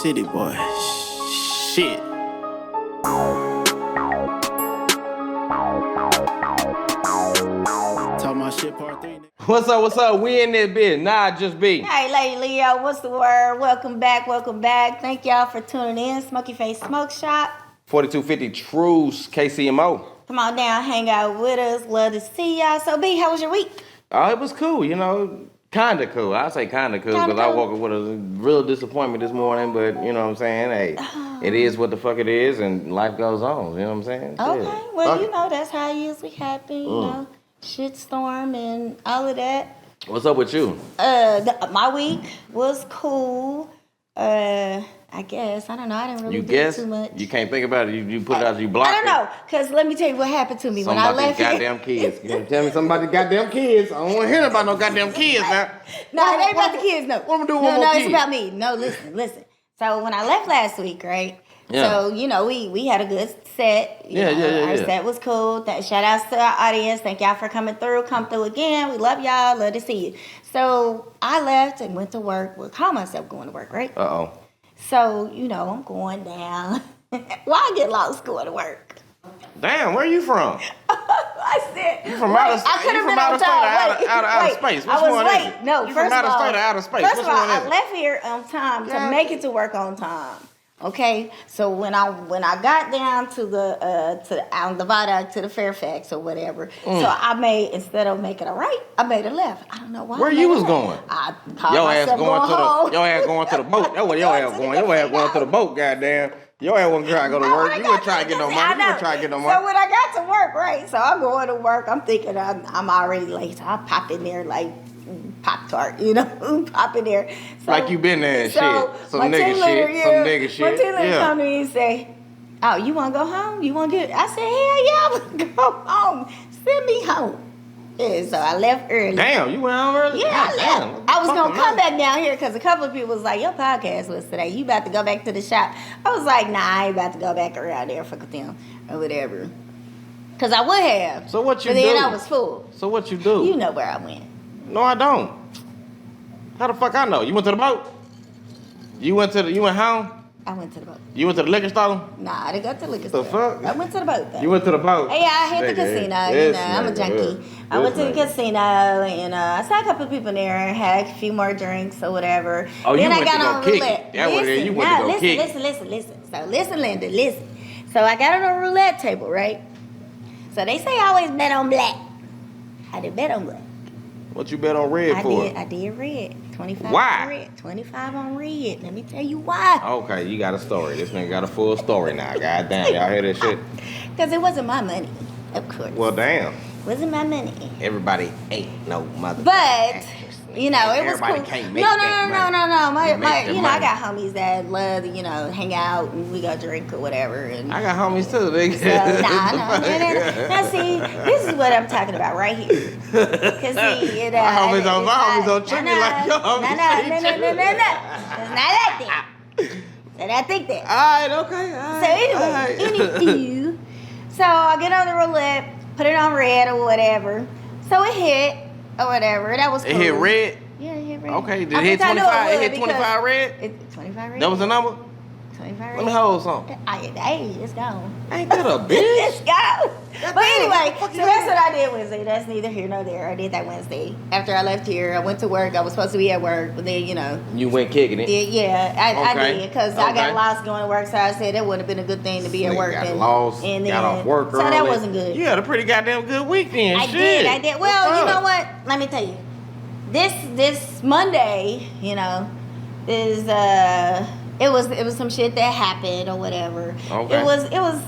city boy. Shit. Talk my shit part 3. What's up? We in this bitch. Nah, just be. Hey, Lady Leo, what's the word? Welcome back. Thank y'all for tuning in. Smoky Face Smoke Shop. 4250 Truce, KCMO. Come on down, hang out with us. Love to see y'all. So, B, how was your week? Oh, it was cool, Kinda cool. I say kinda cool because I woke up with a real disappointment this morning, but you know what I'm saying? Hey, it is what the fuck it is, and life goes on. You know what I'm saying? Okay, yeah. well, that's how it usually happen, shitstorm and all of that. What's up with you? My week was cool. I guess. I don't know. I didn't really do too much. You can't think about it. You put it out, you block it. I don't know. Because let me tell you what happened to me when I left here. Goddamn kids. You tell me something about the goddamn kids. I don't want to hear about no goddamn kids now. No, it ain't about the kids, no. What am I doing with my kids? It's about me. No, listen. So when I left last week, right? Yeah. So, we had a good set. Our set was cool. Shout outs to our audience. Thank y'all for coming through. Come through again. We love y'all. Love to see you. So I left and went to work. Well, call myself going to work, right? Uh-oh. So, I'm going down. Why I get lost going to work? Damn, where are you from? I said, you from outer space? I could have been on time. Outer space. Which one is it? No, you first from outer of all, state or outer space? First Which of all, one is I it? left here on time to make it to work on time. Okay, so when I got down to the out the viaduct to the Fairfax or whatever, so I made, instead of making a right, I made a left. I don't know why. Where you was going? I called Your myself ass going home. your ass going to the boat. That's what your ass going. Your ass going to the boat. Goddamn. Your ass wasn't trying to go to work. You weren't trying to get no money. You weren't trying to get no money. So when I got to work, right? So I'm going to work. I'm thinking I'm already late. So I pop in there like Pop-Tart, pop in there. So, like you been there and shit. Some nigga shit. My team leader come to me and say, "Oh, you want to go home? You want to get?" I said, "Hell yeah, I want to go home. Send me home." Yeah, so I left early. Damn, you went home early? Yeah, I left. I was going to come back down here because a couple of people was like, "Your podcast was today. You about to go back to the shop?" I was like, "Nah, I ain't about to go back around there for them or whatever." Because I would have. So what you do? But then I was full. So what you do? You know where I went. No, I don't. How the fuck I know? You went to the boat? You went home? I went to the boat. You went to the liquor store? Nah, I didn't go to the liquor store. The fuck? I went to the boat though. You went to the boat? Yeah, I hit the casino. I'm a junkie. I went to the casino and I saw a couple of people in there and had a few more drinks or whatever. Oh, then you I went got to on go kick roulette. it. That was you went to go kick it. Listen. So listen, Linda, listen. So I got on a roulette table, right? So they say I always bet on black. I did bet on black. What you bet on red for? I did red. 25 why? on red. 25 on red. Let me tell you why. Okay, you got a story. This nigga got a full story now. Goddamn, y'all hear that shit? Because it wasn't my money, of course. Well, damn. Wasn't my money. Everybody ain't no mother. But it was everybody cool. Can't make no. I got homies that love to, hang out and we go drink or whatever. And I got homies too, nigga. So, nah. Now see, this is what I'm talking about right here. Cause see, my homies don't treat me like your homies. No. It's not like that. And I think that. All right, okay. So anyway, so I get on the roulette, put it on red or whatever. So it hit or whatever. That was cool. It hit red? Yeah, it hit red. Okay, did it hit 25? It hit 25 red? 25 red. That was the number? 25 red. Let me hold something. Hey, it's gone. Ain't that a bitch? It's gone. But anyway, so that's what I did Wednesday. That's neither here nor there. I did that Wednesday. After I left here, I went to work. I was supposed to be at work, but then, You went kicking it? I did, because I got lost going to work, so I said that wouldn't have been a good thing to be at work. Got lost, and got off work early. So that wasn't good. You had a pretty goddamn good weekend. I did. Well, you know what? Let me tell you. This Monday, is it was some shit that happened or whatever. Okay. It was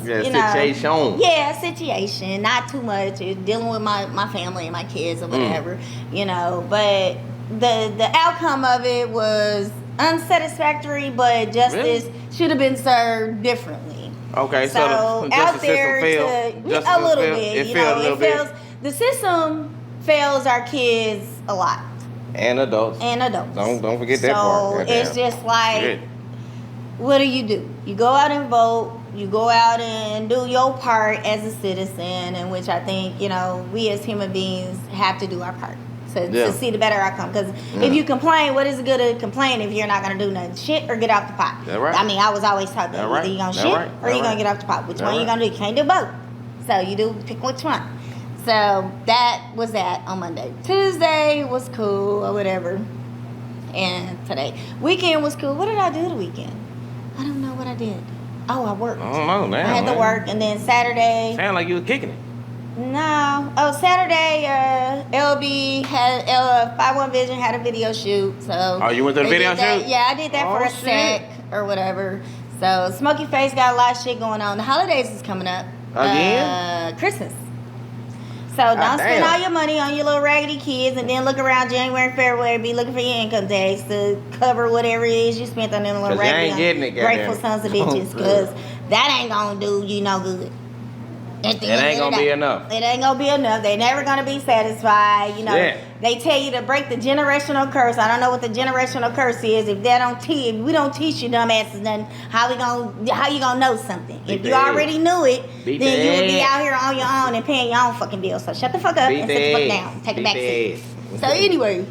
situation. Yeah, situation. Not too much. Dealing with my family and my kids or whatever. But the outcome of it was unsatisfactory, but justice should have been served differently. Okay, so the justice system failed. A little bit. It failed a little bit. The system fails our kids a lot. And adults. Don't forget that part. So it's just like, what do? You go out and vote. You go out and do your part as a citizen, in which I think, we as human beings have to do our part. to see the better outcome. Because if you complain, what is it good to complain if you're not gonna do nothing? Shit or get off the pot. That right. I mean, I was always taught that either you gonna shit or you gonna get off the pot. Which one you gonna do? You can't do both. So you do pick which one. So that was that on Monday. Tuesday was cool or whatever. And today. Weekend was cool. What did I do the weekend? I don't know what I did. Oh, I worked. I don't know, man. I had to work. And then Saturday. Sound like you was kicking it. No. Oh, Saturday, LB had, 51 Vision had a video shoot. So. Oh, you went to the video shoot? Yeah, I did that for a sec or whatever. So Smokey Face got a lot of shit going on. The holidays is coming up. Again? Christmas. So don't spend all your money on your little raggedy kids and then look around January and February, be looking for your income tax to cover whatever it is you spent on them little raggedy grateful sons of bitches. Because that ain't gonna do you no good. It ain't gonna be enough. It ain't gonna be enough. They never gonna be satisfied. You know, they tell you to break the generational curse. I don't know what the generational curse is. If they don't teach, we don't teach you dumbasses nothing. How you gonna know something? If you already knew it, then you would be out here on your own and paying your own fucking bills. So shut the fuck up and sit the fuck down. Take a back seat. So anyway.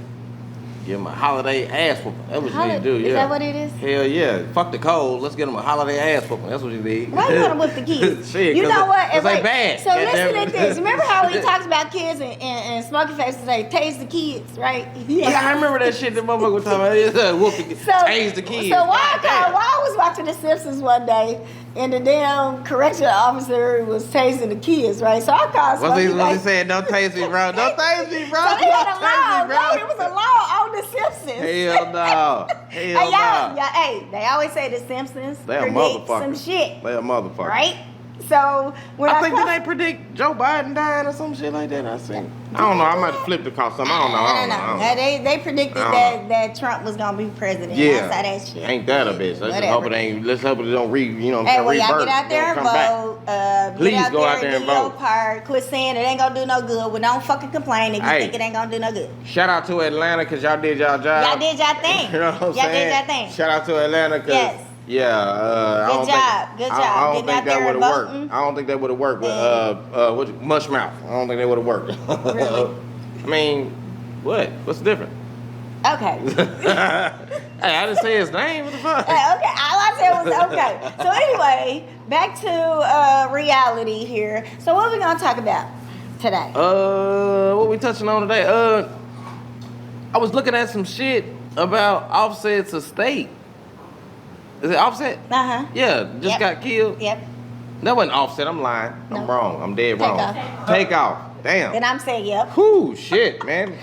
Give them a holiday ass whooping. That's what you need to do, yeah. Is that what it is? Hell yeah. Fuck the cold. Let's get them a holiday ass whooping. That's what you need. Why you want to whip the kids? Shit, you know what? Because they bad. So listen to this. Remember how he talks about kids and Smokey Face say, tase the kids, right? Yeah, I remember that shit that motherfucker was talking about. Whoop the kids. Tase the kids. So while I was watching The Simpsons one day, and the damn correctional officer was tasing the kids, right? So I called Smokey Face. What he said, don't taste me, bro. Don't taste me, bro. So they had a law. No, it was a law on The Simpsons. Hell no. Hell no. Hey, they always say The Simpsons they a predict motherfucker. some shit. They a motherfucker. Right? So when I think did they predict Joe Biden dying or some shit like that? I don't know. I might have flipped across something. I don't know. They predicted that Trump was gonna be president. Yeah. That's how that shit. Ain't that a bitch? Let's hope it don't Hey, well, y'all get out there and vote. Please get out go there out there and do your vote. part. Quit saying it ain't gonna do no good. Well, don't fucking complain if you think it ain't gonna do no good. Shout out to Atlanta because y'all did y'all job. Y'all did y'all thing. You know what I'm saying? Y'all did y'all thing. Shout out to Atlanta because. Yes. Yeah, Good job. I don't think that would have worked. Voting. I don't think that would have worked with Mushmouth. I don't think that would have worked. Really? I mean, what? What's the difference? Okay. Hey, I didn't say his name. What the fuck? Okay. All I said was okay. So anyway, back to reality here. So what are we gonna talk about today? What we touching on today? I was looking at some shit about Offset's estate. Is it Offset? Uh-huh. Yeah, just got killed. Yep. That wasn't Offset. I'm lying. No. I'm wrong. I'm dead wrong. Take off. Damn. Then I'm saying yep. Whoo, shit, man.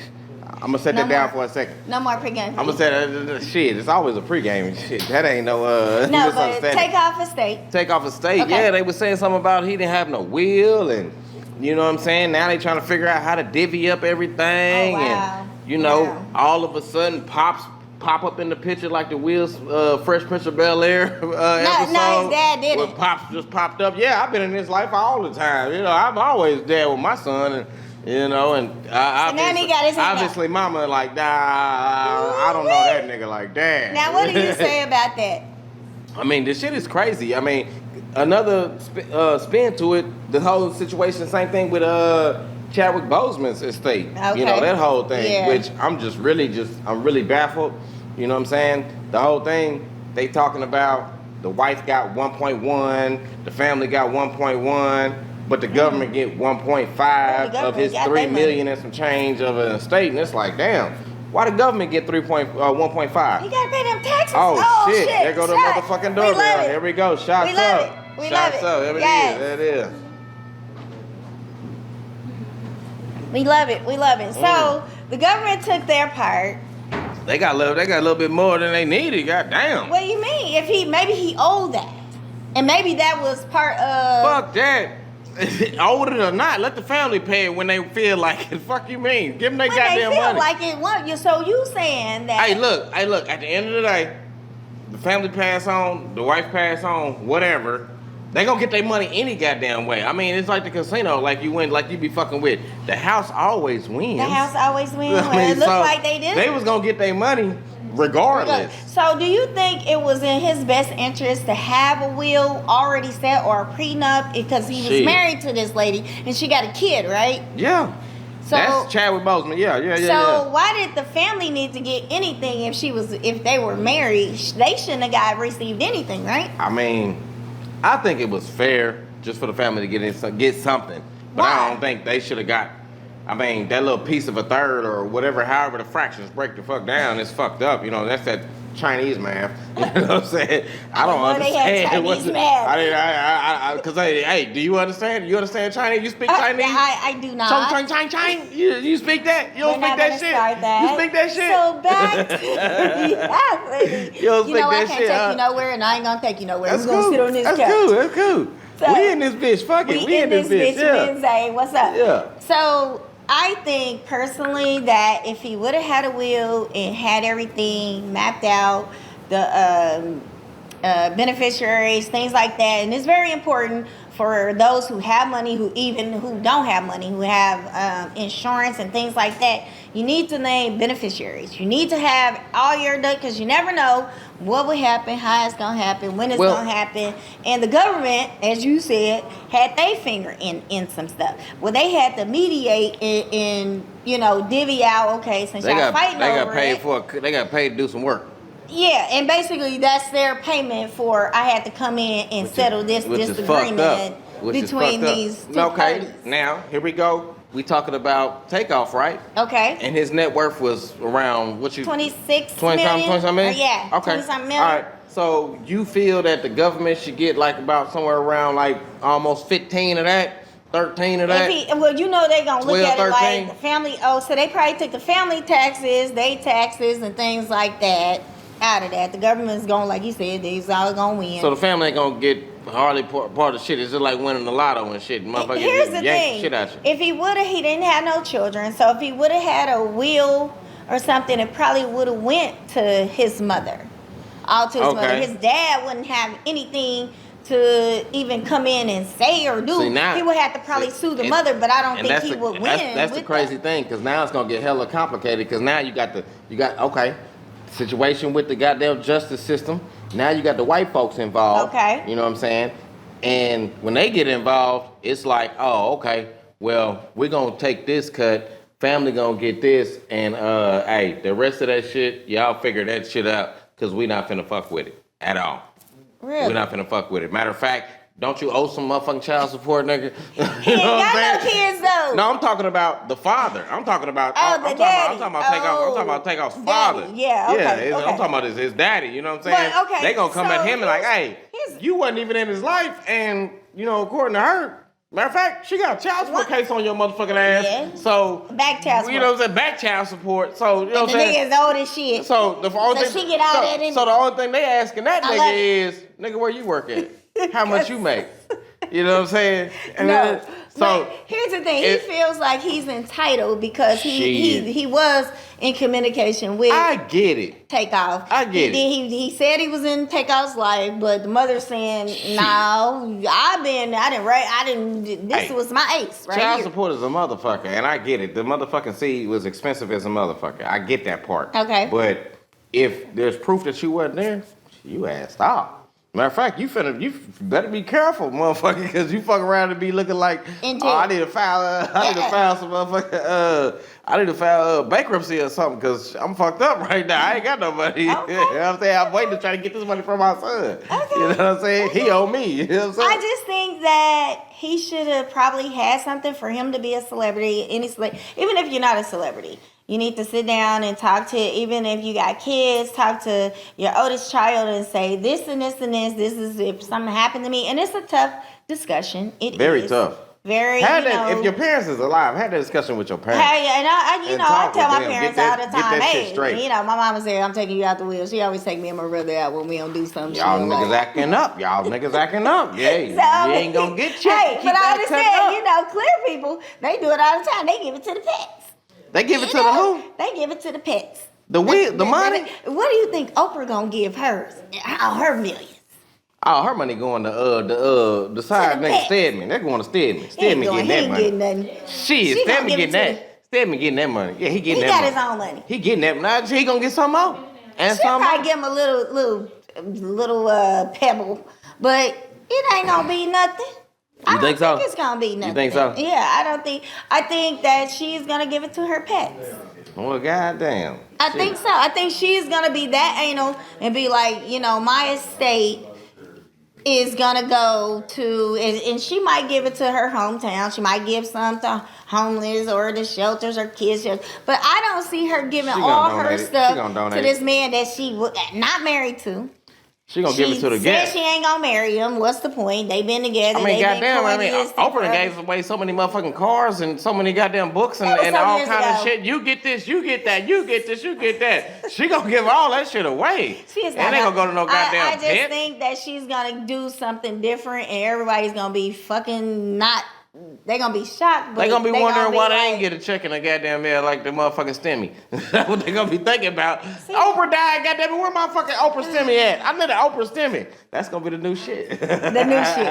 I'm gonna set that down for a second. No more pregame. I'm gonna say shit. It's always a pregame shit. That ain't no No, but take off estate. Take off estate. Okay. Yeah, they were saying something about he didn't have no will, and you know what I'm saying. Now they trying to figure out how to divvy up everything, and you know, all of a sudden pop up in the picture like the Will's Fresh Prince of Bel-Air episode. No, his dad did it. Pops just popped up. Yeah, I've been in this life all the time. You know, I'm always there with my son, and you know, and obviously mama like, nah, I don't know that nigga like that. Now, what do you say about that? I mean, this shit is crazy. I mean, another spin to it, the whole situation, same thing with Chadwick Boseman's estate. Okay. You know, that whole thing, Yeah. which I'm really baffled. You know what I'm saying? The whole thing, they talking about the wife got 1.1, the family got 1.1, but the government get 1.5 of his 3 million and some change of an estate. And it's like, damn, why the government get 1.5? You gotta pay them taxes. Oh shit. There go the motherfucking doorbell. Here we go. Shots We love up. it. We Shots love it. up. Yes. There it is. We love it. We love it. So the government took their part. They got a little bit more than they needed. Goddamn. What do you mean? If maybe he owed that, and maybe that was part of. Fuck that. Owed it or not, let the family pay it when they feel like it. Fuck you mean? Give them their goddamn money. They feel like it want you. So you saying that? Hey, look. At the end of the day, the family pass on, the wife pass on, whatever. They gonna get their money any goddamn way. I mean, it's like the casino. Like you win, like you be fucking with. The house always wins. The house always wins. Well, it looks like they did. They was gonna get their money regardless. So do you think it was in his best interest to have a will already set or a prenup because he was married to this lady and she got a kid, right? Yeah. So that's Chadwick Boseman. Yeah. So why did the family need to get anything if they were married? They shouldn't have received anything, right? I mean, I think it was fair just for the family to get something, but Why? I don't think they should have got. I mean, that little piece of a third or whatever, however the fractions break the fuck down, it's fucked up. You know, that's that Chinese math. You know what I'm saying? I don't understand. They had Chinese math. Cause hey, do you understand? You understand Chinese? You speak Chinese? I do not. Chang. You speak that? You don't speak that shit. You speak that shit. So back to You don't speak that I can't shit, take you nowhere, and I ain't gonna take you nowhere. That's We're gonna cool. sit on this couch. That's cool. So, we in this bitch. Fuck it. We in this bitch. Yeah. Wednesday. What's up? Yeah. So I think personally that if he would have had a will and had everything mapped out, the beneficiaries, things like that, and it's very important for those who have money, who don't have money, who have insurance and things like that. You need to name beneficiaries. You need to have all your ducks, because you never know what will happen, how it's gonna happen, when it's gonna happen. And the government, as you said, had their finger in some stuff. Well, they had to mediate and divvy out. Okay, since y'all fighting over it, they got paid to do some work. Yeah, and basically that's their payment for I had to come in and settle this disagreement between these two parties. Now here we go. We talking about Takeoff, right? Okay. And his net worth was around 26 20 million? something million? Yeah. Okay. 20-something million. All right. So you feel that the government should get like about somewhere around like almost 15 of that, 13 of that? They're gonna look at 12, it like 13? the family. Oh, so they probably took the family taxes, and things like that out of that. The government's going, like you said, these all gonna win. So the family ain't gonna get hardly part of the shit. It's just like winning the lotto and shit. Motherfuckers Here's the yank thing. Shit out you. If he didn't have no children. So if he would have had a will or something, it probably would have went to his mother. All to his mother. His dad wouldn't have anything to even come in and say or do. He would have to probably sue the mother, but I don't think he would win. That's the crazy thing, because now it's gonna get hella complicated. Because now you got situation with the goddamn justice system. Now you got the white folks involved. Okay. You know what I'm saying? And when they get involved, it's like, oh, okay, well, we're gonna take this cut, family gonna get this, and hey, the rest of that shit, y'all figure that shit out, because we not finna fuck with it at all. Really? We're not finna fuck with it. Matter of fact, don't you owe some motherfucking child support, nigga? He ain't got no kids though. No, I'm talking about the father. I'm talking about. I'm talking about Takeoff's father. Yeah, okay. I'm talking about his daddy. You know what I'm saying? But, okay, they gonna come at him and like, hey, you wasn't even in his life, and according to her. Matter of fact, she got a child support case on your motherfucking ass. Yeah. So back child support. You know what I'm saying? Back child support. So you know what I'm saying? The nigga's old as shit. So the only she get all that in. So the only thing they asking that nigga is, nigga, where you work at? How much you make? You know what I'm saying? And no. So here's the thing. He feels like he's entitled because he was in communication with. I get it. Takeoff. I get it. He said he was in Takeoff's life, but the mother's saying, no, this was my ace right Child here. support is a motherfucker, and I get it. The motherfucking seed was expensive as a motherfucker. I get that part. Okay. But if there's proof that you wasn't there, you asked off. Matter of fact, you better be careful, motherfucker, because you fuck around and be looking like, I need to file some motherfucker, I need to file bankruptcy or something, because I'm fucked up right now. I ain't got no money. Okay. You know what I'm saying? I'm waiting to try to get this money from my son. Okay. You know what I'm saying? He owe me. You know what I'm saying? I just think that he should have probably had something for him to be a celebrity. Even if you're not a celebrity. You need to sit down and talk to, even if you got kids, talk to your oldest child and say this and this and this. This is if something happened to me. And it's a tough discussion. Very tough. Very, if your parents is alive, have that discussion with your parents. I tell my parents all the time, hey, my mama said, I'm taking you out the wheel. She always take me and my brother out when we don't do something. Y'all niggas acting up. Yeah, you ain't gonna get checked. Hey, but I understand, clear people, they do it all the time. They give it to the pets. They give it to the who? They give it to the pets. The money? What do you think Oprah gonna give hers? Her millions. Oh, her money going to the side nigga Stedman. They're going to Stedman. Stedman getting that money. Getting nothing. Shit, Stedman getting that. Stedman getting that money. Yeah, he getting that money. He got his own money. He getting that money. He gonna get some more. And she'll probably give him a little pebble, but it ain't gonna be nothing. I think don't so? think it's gonna be nothing. You think so? Yeah, I don't think. I think that she's gonna give it to her pets. Well, goddamn. I think so. I think she's gonna be that anal and be like, my estate is gonna go to, and she might give it to her hometown. She might give some to homeless or the shelters or kids shelters. But I don't see her giving all her stuff to this man that she not married to. She gonna give it to the guest. She ain't gonna marry him. What's the point? They been together. I mean, goddamn. Oprah gave away so many motherfucking cars and so many goddamn books and all kind of shit. You get this, you get that, you get this, you get that. She gonna give all that shit away. She is not. And ain't gonna go to no goddamn I just think that she's gonna do something different, and everybody's gonna be fucking not. They gonna be shocked. But they gonna be wondering why they like, ain't get a check in the goddamn mail like the motherfucking stimmy. That's what they gonna be thinking about. Oprah died, goddamn it. Where my fucking Oprah stimmy at? I need an Oprah stimmy. That's gonna be the new shit. The new shit.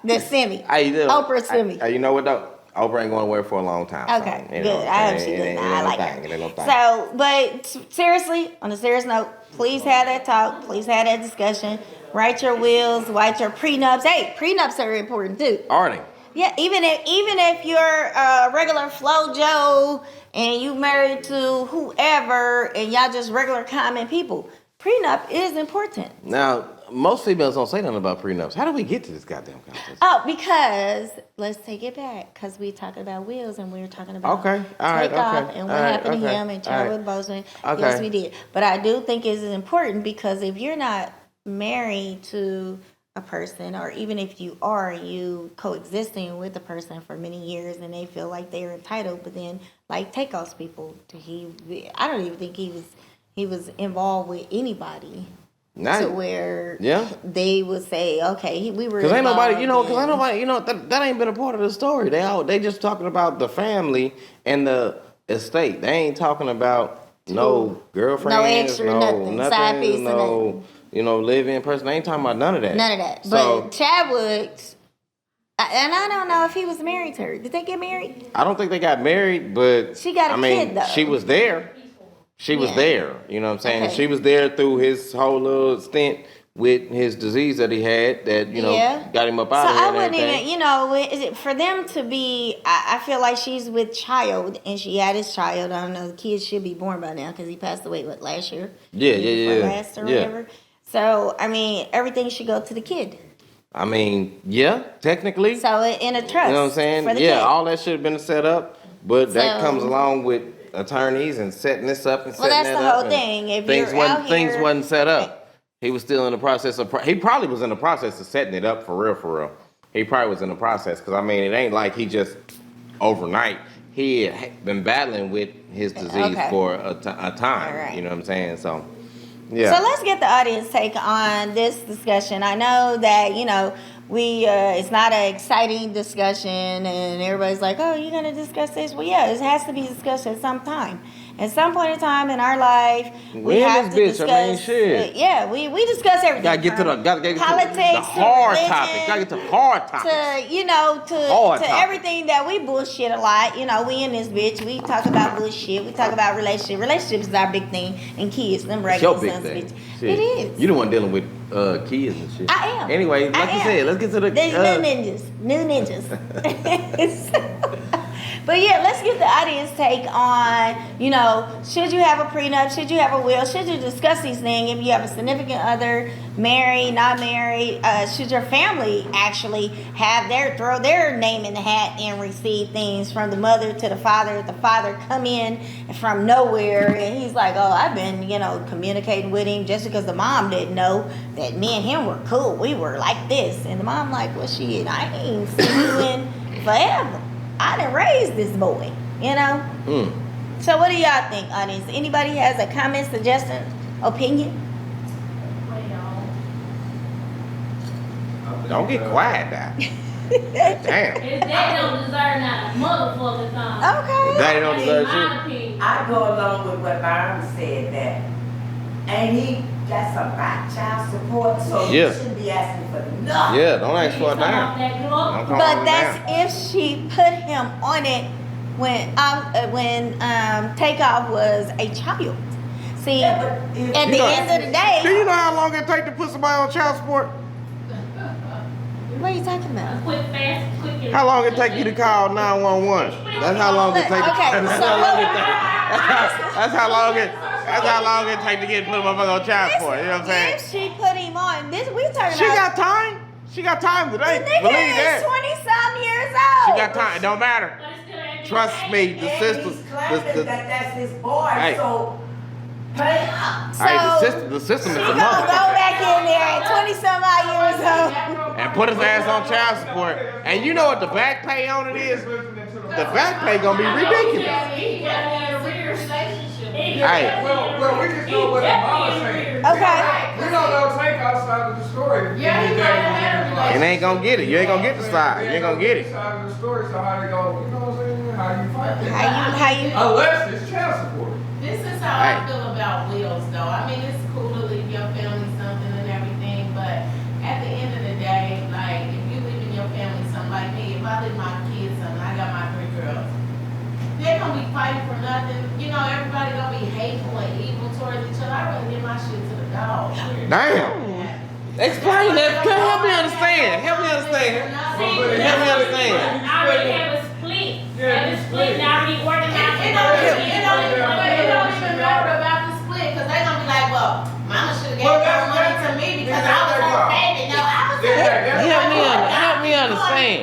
The stimmy. Oprah stimmy. You know what though? Oprah ain't going away for a long time. Okay, so, good. I hope she does. I like her. So, but seriously, on a serious note, please have that talk. Please have that discussion. Write your wills. Write your prenups. Hey, prenups are important too. Are they? Yeah, even if you're a regular Flo Joe and you married to whoever and y'all just regular common people, prenup is important. Now, most females don't say nothing about prenups. How do we get to this goddamn conversation? Oh, because let's take it back because we talking about wills and we were talking about takeoff and what happened to him and Chadwick Boseman. Okay. Yes, we did. But I do think it's important because if you're not married to a person, or even if you are, you coexisting with a person for many years and they feel like they're entitled, but then like Takeoff's people, I don't even think he was involved with anybody to where they would say, okay, we were. Because ain't nobody, that ain't been a part of the story. They just talking about the family and the estate. They ain't talking about no girlfriends, no extra, nothing, side piece, nothing. Live-in person. They ain't talking about none of that. None of that. So, but Chadwick's, and I don't know if he was married to her. Did they get married? I don't think they got married, but she got a kid though. She was there. She was there. You know what I'm saying? Okay. She was there through his whole little stint with his disease that he had that, got him up out of here. So I wouldn't even, for them to be, I feel like she's with child and she had his child. I don't know, the kid should be born by now because he passed away, last year? Yeah. Last or whatever. So, everything should go to the kid. Technically. So, in a trust. You know what I'm saying? For the kid. All that should have been set up, but that comes along with attorneys and setting this up and setting that up. Well, that's the whole thing. If things wasn't set up. He was still in the process of. He probably was in the process of setting it up for real. He probably was in the process because it ain't like he just overnight. He had been battling with his disease for a time. Right. You know what I'm saying? So. Yeah. So let's get the audience take on this discussion. I know that, we it's not an exciting discussion and everybody's like, oh, you're going to discuss this? Well, yeah, it has to be discussed at some time. At some point in time in our life, we have to discuss. Shit. We discuss everything. Gotta get to the politics, the hard religion, topic. Gotta get to hard topics. To everything that we bullshit a lot. We in this bitch. We talk about bullshit. We talk about relationships. Relationships is our big thing, and kids, them regular sons, bitch. It is. You the one dealing with kids and shit. I am. Anyway, like you said, let's get to the new ninjas. But yeah, let's get the audience take on, should you have a prenup? Should you have a will? Should you discuss these things? If you have a significant other, married, not married, should your family actually throw their name in the hat and receive things from the mother to the father? If the father come in from nowhere and he's like, oh, I've been, communicating with him just because the mom didn't know that me and him were cool. We were like this. And the mom like, well, shit, I ain't seen you in forever. I done raised this boy, So what do y'all think, audience? Anybody has a comment, suggestion, opinion? Don't get quiet now. Damn. His daddy don't deserve not a motherfucking thing. Okay. Daddy don't deserve shit. I go along with what Byron said that. And he got some child support, so you shouldn't be asking for nothing. Yeah, don't ask for a dime. But that's if she put him on it when Takeoff was a child. See, at the end of the day. Do you know how long it take to put somebody on child support? What are you talking about? Quick, fast, quick. And How long it take you to call 911? That's how long it take. Okay, That's so how long it look. take. That's how long it. That's how long it take to get put a motherfucker on child support. You know what I'm saying? If she put him on, this we talking She about. got time. She got time The today. nigga Believe is that. 20-some years old. She got time. It don't matter. But it's still at Trust me, the And sisters. he's claiming that that's his boy, Hey. so pay up. So The system she is a gonna go motherfucker. back in there at 20-some odd years old. And put his ass on child support. And you know what the back pay on it is? The back pay gonna be ridiculous. He got in a real relationship. Hey. Well, we just know what the mama's saying. Okay. We don't know take outside of the story. Yeah, he might have had a It ain't gonna get it. You ain't gonna get the side. You ain't gonna get it. Side of the story, so how they go, you know what I'm saying? How you fight it? How you? Unless it's child support. This is how Hey. I feel about wills, though. I mean, it's cool to leave your family something and everything, but at the end of the day, like, if you leaving your family something like me, if I leave my kids something, I got my 3 girls, they're gonna be fighting for nothing. You know, everybody gonna be hateful and evil towards each other. I rather give my shit to the dog. Damn. Explain that. Help me understand. Help me understand. Help me understand. I already have a split. Have a split. And I already organized. It don't even matter about the split, because they gonna be like, well, mama should have gave more money to me because I was her baby. No, I was Help me understand.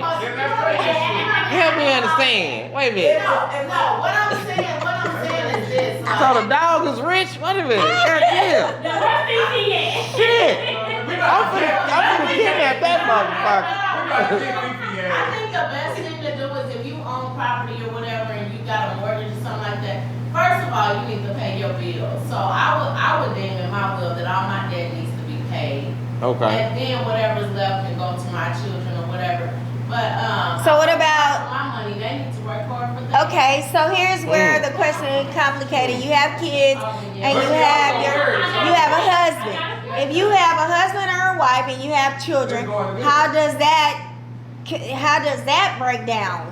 Help me understand. Wait a minute. No, what I'm saying is this. So the dog is rich? Wait a minute. God damn. Now, where Fifi at? Shit. I'm finna kidnap that motherfucker. I think the best thing to do is if you own property or whatever and you got a mortgage or something like that, first of all, you need to pay your bills. So I would deem in my will that all my debt needs to be paid. Okay. And then whatever's left can go to my children or whatever. But So what about? my money? They need to work hard for that. Okay, so here's where the question is complicated. You have kids and you have a husband. If you have a husband or a wife and you have children, how does that break down?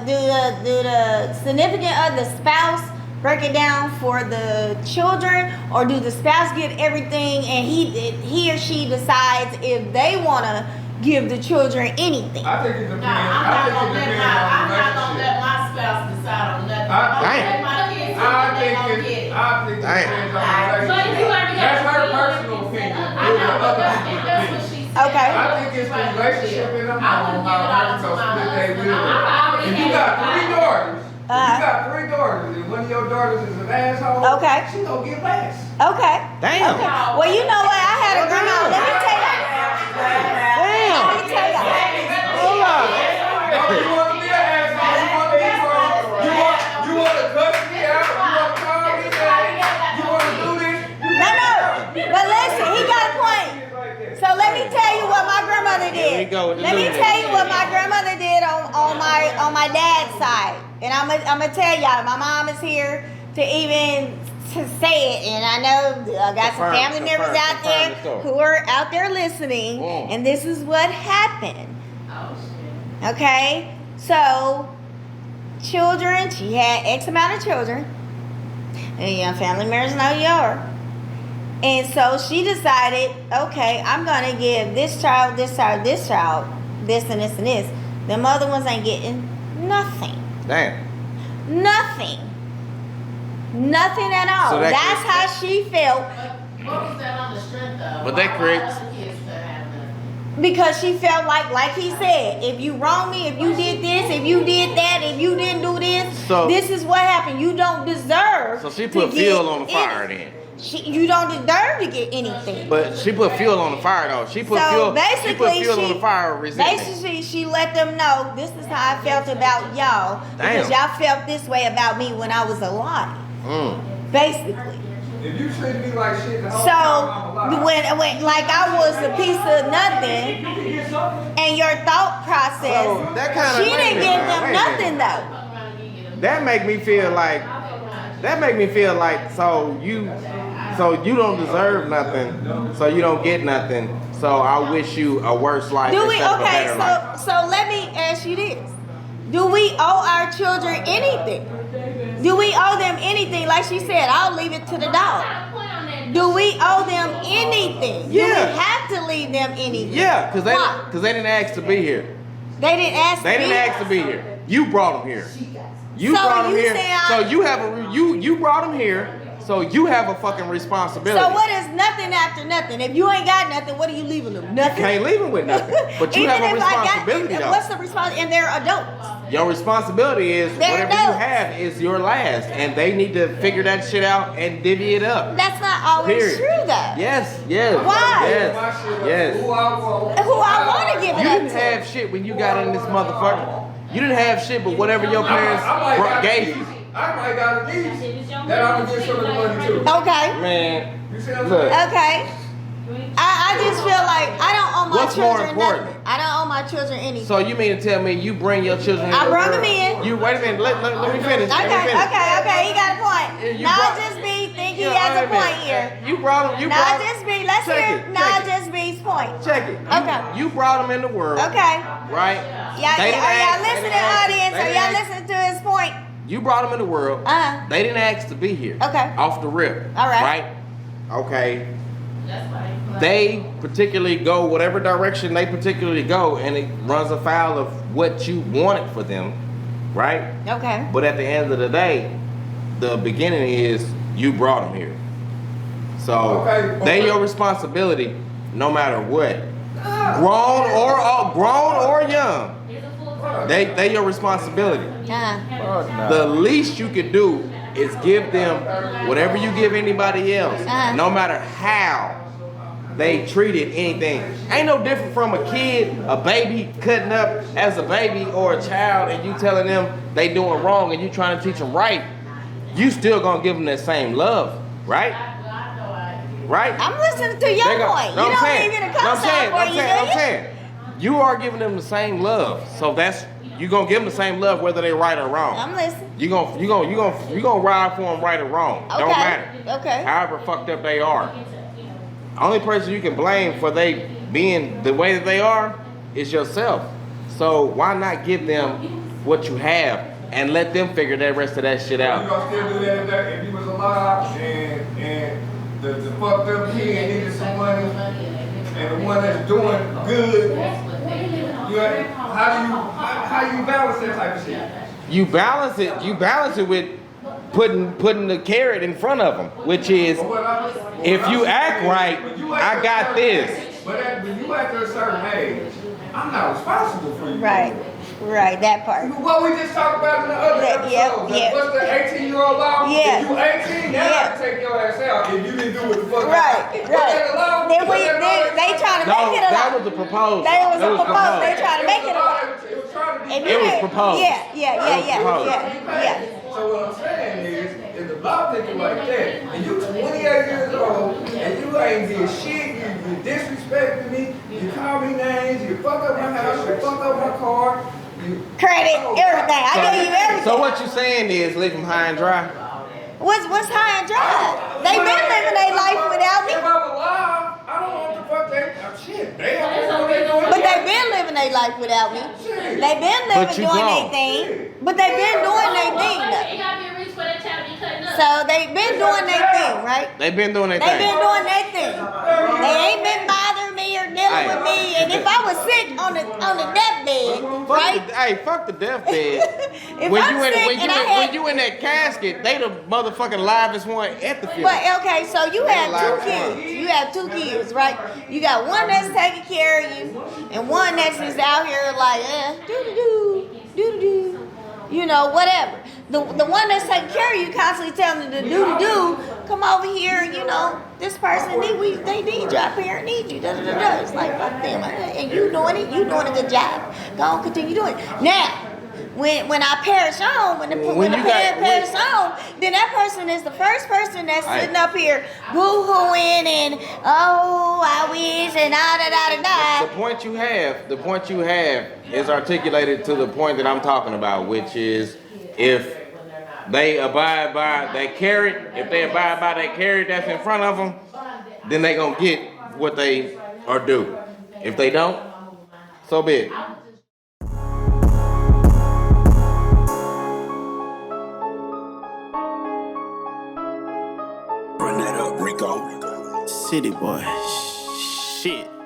Do the significant other spouse break it down for the children, or do the spouse get everything and he or she decides if they want to give the children anything? I think it depends. No, I'm not gonna let my spouse decide on nothing. I'm gonna let my kids do what they gonna get. I think it depends on the But you already got That's her three personal kids. opinion. I know, but that's what she said. Okay. I think it's the relationship in the I home, wouldn't give it how all her to gonna my split their husband. will. If you got 3 daughters, and one of your daughters is an asshole, Okay. she gonna get less. Okay. Damn. Okay. Well, you know what? I had a grandma. Let me tell you. Damn. Let me tell you. Hold on. You wanna be an asshole, you wanna cuss me out, you wanna call me names, you wanna do this. No. But listen, he got a point. So let me tell you what my grandmother Here we did. go with the Let me new tell you what my grandmother did on my dad's side. And I'm gonna tell y'all, my mom is here to even to say it, and I know I got some family members out there who are out there listening, and this is what happened. Oh shit. Okay, so children, she had X amount of children, and your family members know yours. And so she decided, okay, I'm gonna give this child, this child, this child, this and this and this. Them other ones ain't getting nothing. Damn. Nothing. Nothing at all. So That's how she felt But what was that on the strength of? But they Why create- other kids could have nothing? because she felt like he said, if you wrong me, if you did this, if you did that, if you didn't do this, So- this is what happened. You don't deserve. So she to put get fuel on the fire anything. then. You don't deserve to get anything. But she put fuel on the fire though. She put So fuel. She basically, put fuel on the fire of resentment. Basically, she let them know this is how I felt about y'all because Damn. y'all felt this way about me when I was alive. Basically. If you treat me like shit the whole So time, I'm alive. when like I was a piece of nothing, You can get something. and your thought process, So that kinda- she wait a didn't minute give now, them wait a nothing though. Fuck around and give them. That make me feel like. That make me feel like so you don't deserve nothing, so you don't get nothing. So I wish you a worse life Do we? instead of a Okay, better life. so let me ask you this: do we owe our children anything? Do we owe them anything? Like she said, I'll leave it to the I'm dog. trying to point on that Do we owe them anything? Yeah. Do we have to leave them anything? Yeah, because Why? they didn't ask to be here. They didn't ask. They didn't ask to be here. You brought them here. You So brought them you here. saying So you have you brought them here. So you have a fucking responsibility. So what is nothing after nothing? If you ain't got nothing, what are you leaving them? Nothing. You can't leave them with nothing. But you have a responsibility though. What's the responsibility? And they're adults. Your responsibility is They're whatever you adults. have is your last, and they need to figure that shit out and divvy it up. That's not always Period. true, though. Yes, yes. Why? Yes. Who I want. Who I want to give it You up didn't to. have shit when you got in this motherfucker. You didn't have shit, but whatever your parents gave you. I might got a niece that I'm gonna give some of the money to. Okay. Man, You see what I'm look. saying? Okay. I just feel like I don't owe my What's more children important? nothing. I don't owe my children anything. So you mean to tell me you bring your children? I here, brought girl? them in. You wait a minute. Let me finish. Let me Okay, finish. okay. He got a point. You Now brought- just be think he Yeah, has a wait minute. point here. You brought them. You Now brought. just be. Let's Check hear. it, Now check it. just be's point. Check it. Okay. You brought them in the world. Okay. Right. Yeah. They didn't Are y'all ask- they listening, didn't ask- audience? they Are didn't y'all ask- listening to his point? You brought them in the world. They didn't ask to be here. Okay. Off the rip. All right. Right. Okay. That's why They particularly go whatever direction they particularly go, and it runs afoul of what you wanted for them, right? Okay. But at the end of the day, the beginning is you brought them here. So Okay. they your responsibility, no matter what, grown or young. They your responsibility. The least you could do is give them whatever you give anybody else, no matter how they treated anything. Ain't no different from a kid, a baby cutting up as a baby or a child, and you telling them they doing wrong and you trying to teach them right. You still gonna give them that same love, right? Right? I'm listening to your They go- point. know You what I'm don't saying? need me to Know come what I'm saying? for you, do I'm you? saying. You are giving them the same love, so that's you gonna give them the same love whether they right or wrong. I'm listening. You gonna ride for them right or wrong. Don't Okay. matter. Okay. However fucked up they are. Only person you can blame for they being the way that they are is yourself. So why not give them what you have and let them figure that rest of that shit You out? gonna still do that if you was alive and the fucked up kid needed some money and the one that's doing good, how you balance that type of shit? You balance it with putting the carrot in front of them, which is if you act right, I got this. But when you after a certain age, I'm not responsible for you. Right, that part. What we just talked about in the other episode. Yeah. What's the 18-year-old law? Yeah. If you 18, now I can take your ass out if you didn't do what the fuck. Right. Then they trying to No, make it a that law. was the proposal. That was That a proposal. They trying to make it a law. It was proposed. Yeah. So what I'm saying is, if the law take it like that, and you 28 years old, and you ain't did shit, you disrespected me, you call me names, you fuck up my house, you fuck up my car, Credit, everything. I gave you everything. So what you saying is leave them high and dry? What's high and dry? They been living their life without me. If I'm alive, I don't know what the fuck shit. They don't know what they doing. But they been living their life without me. They been living you doing grown. their thing. But they been doing their thing It though. gotta be reached for that child to be cutting up. So they been doing their thing, right? They been doing their They thing. been doing their thing. They ain't been bothering me or dealing with me. And if I was sick on the deathbed, right? Fuck the deathbed. If when I'm you in sick when and I had, when you in that casket, they the motherfucking livest one at the funeral. but okay, so you have two kids. You have two kids, right? You got one that's taking care of you, and one that's just out here like, do. You know, whatever. The one that's taking care of you constantly telling them to do, come over here, you know, this person they need you, our parent needs you, da. It's like, fuck them. And you doing a good job. Go on, continue doing it. Now, when I perish on, when the parent perish on, then that person is the first person that's sitting up here boo-hooing and, oh, I wish, and da. The point you have is articulated to the point that I'm talking about, which is if they abide by that carrot, that's in front of them, then they gonna get what they are due. If they don't, so be it. Run that up, Rico. city boy. Shit.